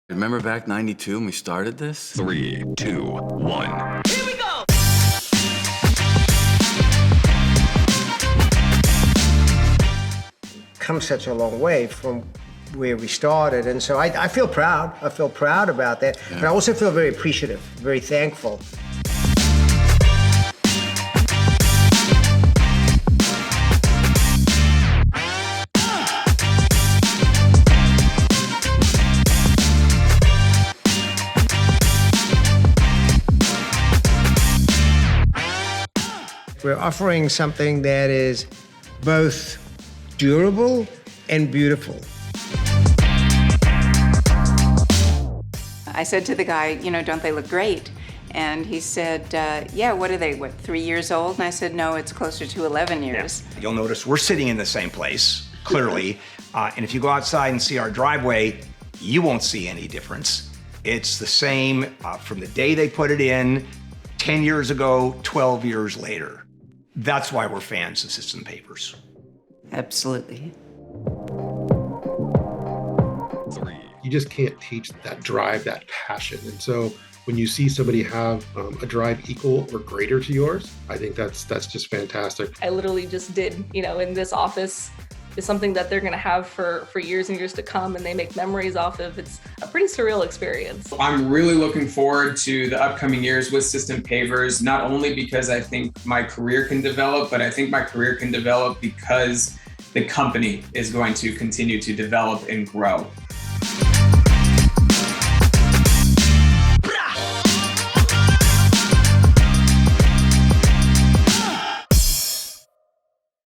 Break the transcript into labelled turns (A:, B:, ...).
A: Remember back 92 when we started this?
B: 3, 2, 1.
C: Here we go!
D: Come such a long way from where we started, and so I feel proud. I feel proud about that, but I also feel very appreciative, very thankful. We're offering something that is both durable and beautiful.
E: I said to the guy, don't they look great? And he said, yeah, what are they, 3 years old? And I said, no, it's closer to 11 years.
F: Yeah. You'll notice we're sitting in the same place, clearly. And if you go outside and see our driveway, you won't see any difference. It's the same from the day they put it in, 10 years ago, 12 years later. That's why we're fans of System Pavers.
E: Absolutely.
B: 3.
G: You just can't teach that drive, that passion. And so when you see somebody have a drive equal or greater to yours, I think that's just fantastic.
H: I literally just did, in this office is something that they're gonna have for years and years to come, and they make memories off of. It's a pretty surreal experience.
I: I'm really looking forward to the upcoming years with System Pavers, not only because I think my career can develop, but I think my career can develop because the company is going to continue to develop and grow.